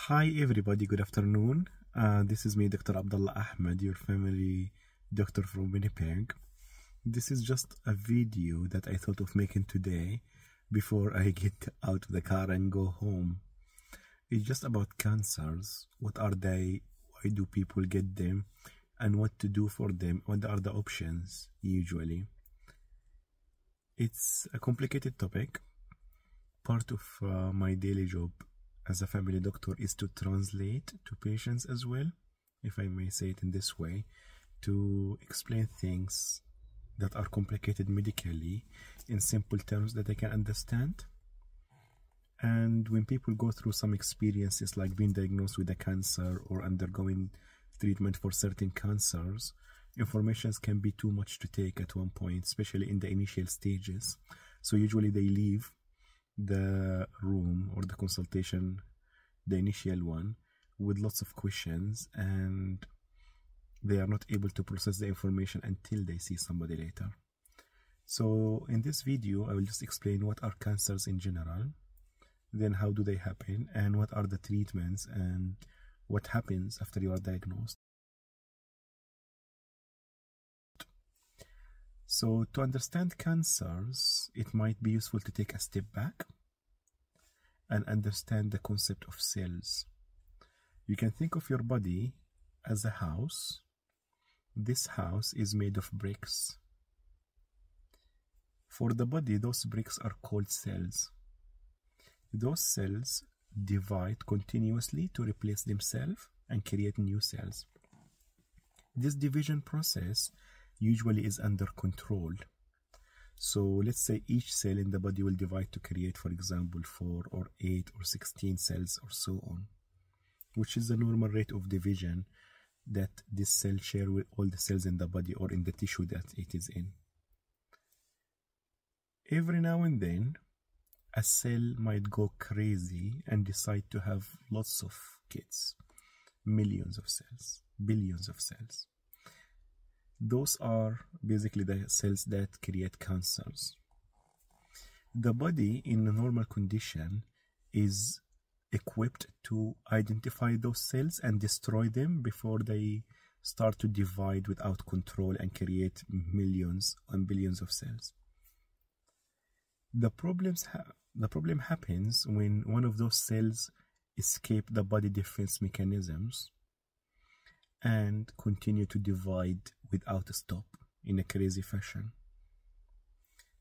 Hi everybody, good afternoon. This is me, Dr. Abdalla Ahmed, your family doctor from Winnipeg. This is just a video that I thought of making today before I get out of the car and go home. It's just about cancers. What are they? Why do people get them? And what to do for them? What are the options usually? It's a complicated topic. Part of my daily job as a family doctor is to translate to patients as well, if I may say it in this way, to explain things that are complicated medically in simple terms that they can understand. And when people go through some experiences like being diagnosed with a cancer or undergoing treatment for certain cancers, information can be too much to take at one point, especially in the initial stages. So usually they leave the room or the consultation, the initial one, with lots of questions, and they are not able to process the information until they see somebody later. So in this video I will just explain what are cancers in general, then how do they happen, and what are the treatments, and what happens after you are diagnosed. So to understand cancers, it might be useful to take a step back and understand the concept of cells. You can think of your body as a house. This house is made of bricks. For the body, those bricks are called cells. Those cells divide continuously to replace themselves and create new cells. This division process usually is under control. So let's say each cell in the body will divide to create, for example, 4 or 8 or 16 cells or so on, which is the normal rate of division that this cell share with all the cells in the body or in the tissue that it is in. Every now and then, a cell might go crazy and decide to have lots of kids, millions of cells, billions of cells. Those are basically the cells that create cancers. The body in a normal condition is equipped to identify those cells and destroy them before they start to divide without control and create millions and billions of cells. The problem happens when one of those cells escape the body defense mechanisms and continue to divide without a stop in a crazy fashion.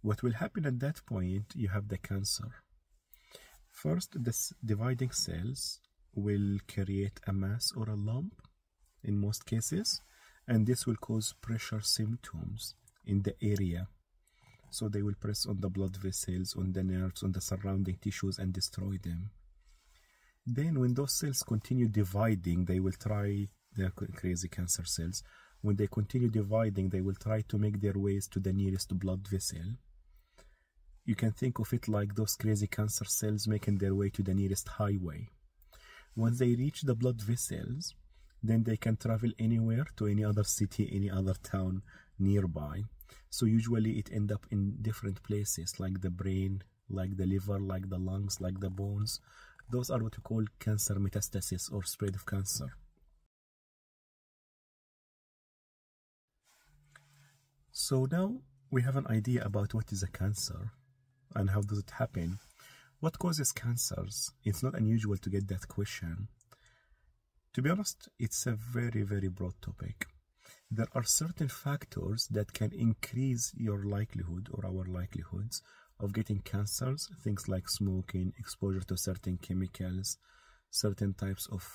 What will happen at that point? You have the cancer. First, this dividing cells will create a mass or a lump in most cases, and this will cause pressure symptoms in the area. So they will press on the blood vessels, on the nerves, on the surrounding tissues and destroy them. Then when those cells continue dividing, they will try, they're crazy cancer cells, when they continue dividing, they will try to make their ways to the nearest blood vessel. You can think of it like those crazy cancer cells making their way to the nearest highway. Once they reach the blood vessels, then they can travel anywhere to any other city, any other town nearby. So usually it ends up in different places, like the brain, like the liver, like the lungs, like the bones. Those are what we call cancer metastasis or spread of cancer. So now we have an idea about what is a cancer and how does it happen. What causes cancers? It's not unusual to get that question. To be honest, it's a very, very broad topic. There are certain factors that can increase your likelihood or our likelihoods of getting cancers, things like smoking, exposure to certain chemicals, certain types of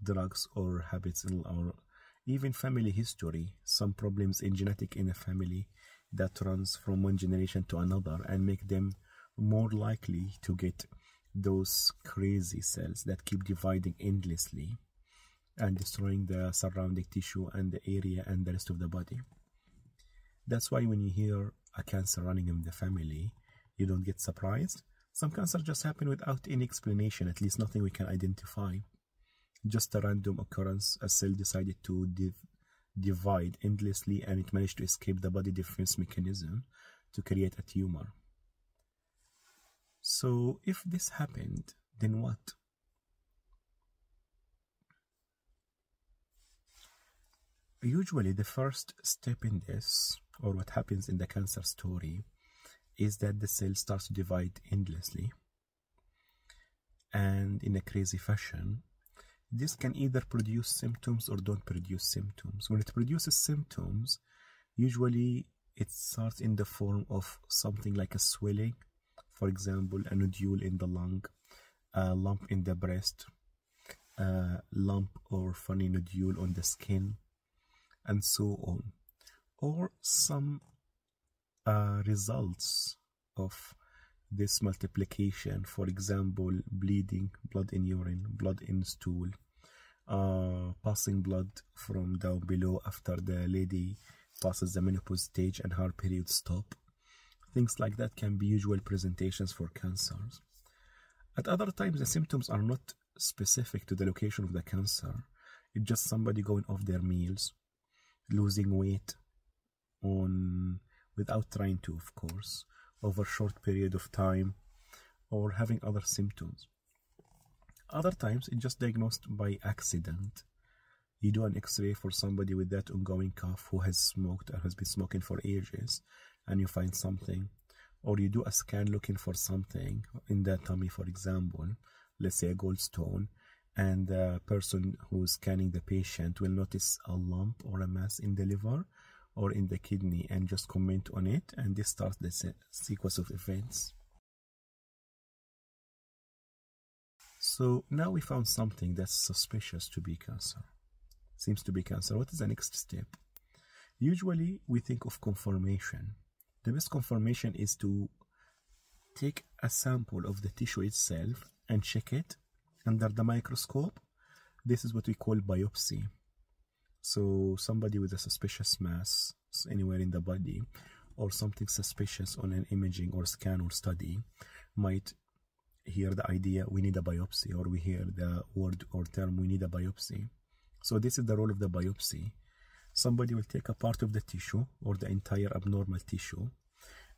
drugs or habits, or even family history, some problems in genetic in a family that runs from one generation to another and make them more likely to get those crazy cells that keep dividing endlessly and destroying the surrounding tissue and the area and the rest of the body. That's why when you hear a cancer running in the family, you don't get surprised. Some cancers just happen without any explanation, at least nothing we can identify. Just a random occurrence, a cell decided to divide endlessly and it managed to escape the body defense mechanism to create a tumor. So if this happened, then what? Usually the first step in this, or what happens in the cancer story, is that the cell starts to divide endlessly and in a crazy fashion. This can either produce symptoms or don't produce symptoms. When it produces symptoms, usually it starts in the form of something like a swelling, for example, a nodule in the lung, a lump in the breast, a lump or funny nodule on the skin, and so on. Or some results of this multiplication, for example, bleeding, blood in urine, blood in stool, passing blood from down below after the lady passes the menopause stage and her period stop. Things like that can be usual presentations for cancers. At other times, the symptoms are not specific to the location of the cancer. It's just somebody going off their meals, losing weight without trying to, of course, over a short period of time, or having other symptoms. Other times, it's just diagnosed by accident. You do an x-ray for somebody with that ongoing cough who has smoked or has been smoking for ages, and you find something. Or you do a scan looking for something in the tummy, for example, let's say a gallstone, and the person who's scanning the patient will notice a lump or a mass in the liver or in the kidney and just comment on it, and this starts the sequence of events. So now we found something that's suspicious to be cancer. Seems to be cancer. What is the next step? Usually we think of confirmation. The best confirmation is to take a sample of the tissue itself and check it under the microscope. This is what we call biopsy. So somebody with a suspicious mass anywhere in the body, or something suspicious on an imaging or scan or study, might hear the idea, we need a biopsy, or we hear the word or term, we need a biopsy. So this is the role of the biopsy. Somebody will take a part of the tissue or the entire abnormal tissue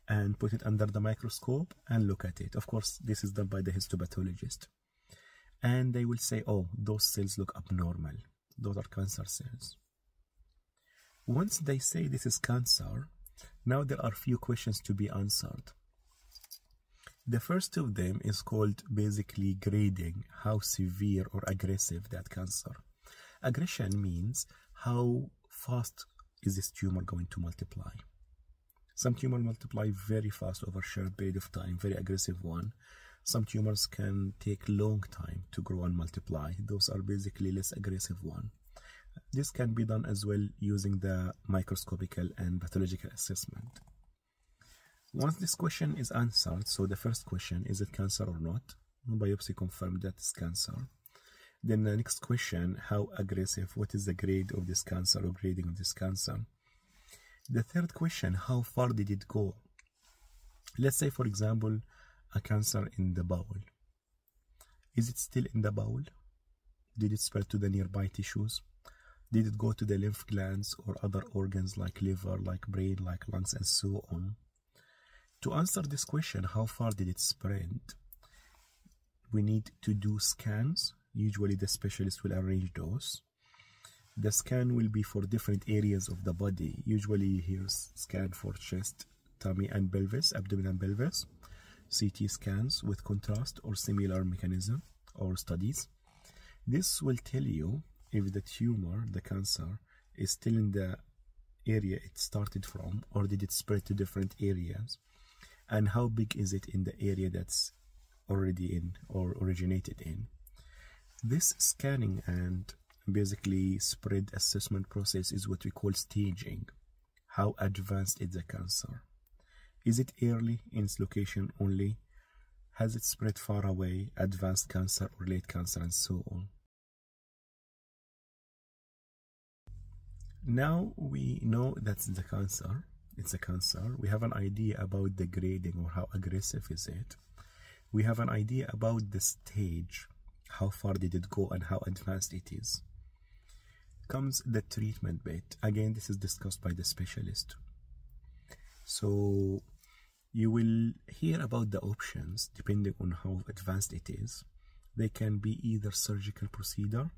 and put it under the microscope and look at it. Of course, this is done by the histopathologist. And they will say, oh, those cells look abnormal. Those are cancer cells. Once they say this is cancer, now there are few questions to be answered. The first of them is called basically grading how severe or aggressive that cancer. Aggression means how fast is this tumor going to multiply. Some tumors multiply very fast over a short period of time, very aggressive one. Some tumors can take long time to grow and multiply. Those are basically less aggressive one. This can be done as well using the microscopical and pathological assessment. Once this question is answered, so the first question, is it cancer or not? Biopsy confirmed that it's cancer. Then the next question, how aggressive, what is the grade of this cancer or grading of this cancer? The third question, how far did it go? Let's say, for example, a cancer in the bowel. Is it still in the bowel? Did it spread to the nearby tissues? Did it go to the lymph glands or other organs like liver, like brain, like lungs, and so on? To answer this question, how far did it spread? We need to do scans. Usually the specialist will arrange those. The scan will be for different areas of the body. Usually here's scan for chest, tummy and pelvis, abdomen and pelvis. CT scans with contrast or similar mechanism or studies. This will tell you if the tumor, the cancer, is still in the area it started from, or did it spread to different areas, and how big is it in the area that's already in or originated in. This scanning and basically spread assessment process is what we call staging. How advanced is the cancer? Is it early in its location only? Has it spread far away, advanced cancer or late cancer, and so on? Now we know that's the cancer. It's a cancer. We have an idea about the grading or how aggressive is it. We have an idea about the stage, how far did it go and how advanced it is. Comes the treatment bit. Again, this is discussed by the specialist. So you will hear about the options depending on how advanced it is. They can be either surgical procedure,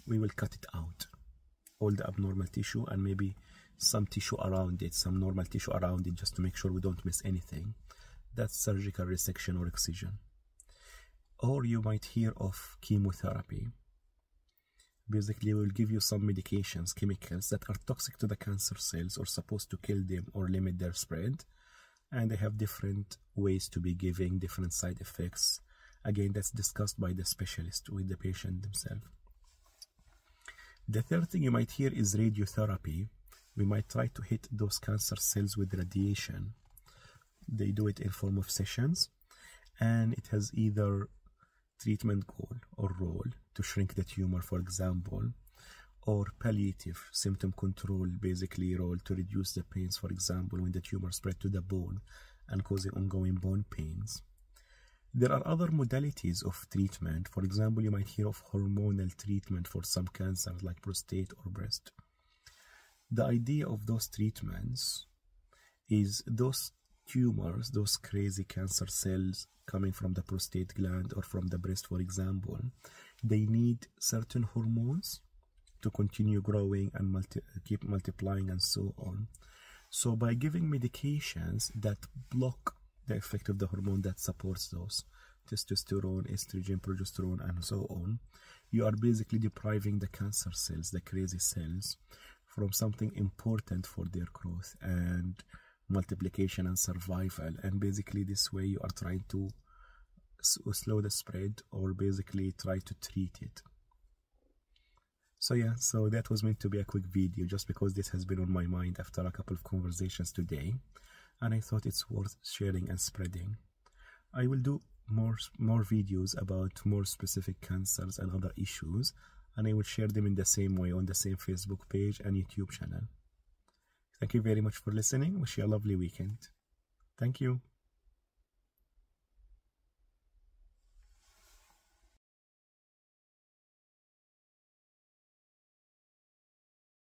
we will cut it out. all the abnormal tissue and maybe some tissue around it, some normal tissue around it, just to make sure we don't miss anything. That's surgical resection or excision. Or you might hear of chemotherapy. Basically, we'll give you some medications, chemicals that are toxic to the cancer cells or supposed to kill them or limit their spread. And they have different ways to be giving, different side effects. Again, that's discussed by the specialist with the patient themselves. The third thing you might hear is radiotherapy. We might try to hit those cancer cells with radiation. They do it in form of sessions, and it has either treatment goal or role to shrink the tumor, for example, or palliative symptom control, basically role to reduce the pains, for example, when the tumor spread to the bone and causing ongoing bone pains. There are other modalities of treatment. For example, you might hear of hormonal treatment for some cancers like prostate or breast. The idea of those treatments is those tumors, those crazy cancer cells coming from the prostate gland or from the breast, for example, they need certain hormones to continue growing and keep multiplying and so on. So by giving medications that block the effect of the hormone that supports those, testosterone, estrogen, progesterone, and so on, you are basically depriving the cancer cells, the crazy cells, from something important for their growth and multiplication and survival. And basically this way you are trying to slow the spread or basically try to treat it. So yeah, so that was meant to be a quick video just because this has been on my mind after a couple of conversations today, and I thought it's worth sharing and spreading. I will do more videos about more specific cancers and other issues, and I will share them in the same way on the same Facebook page and YouTube channel. Thank you very much for listening. Wish you a lovely weekend. Thank you.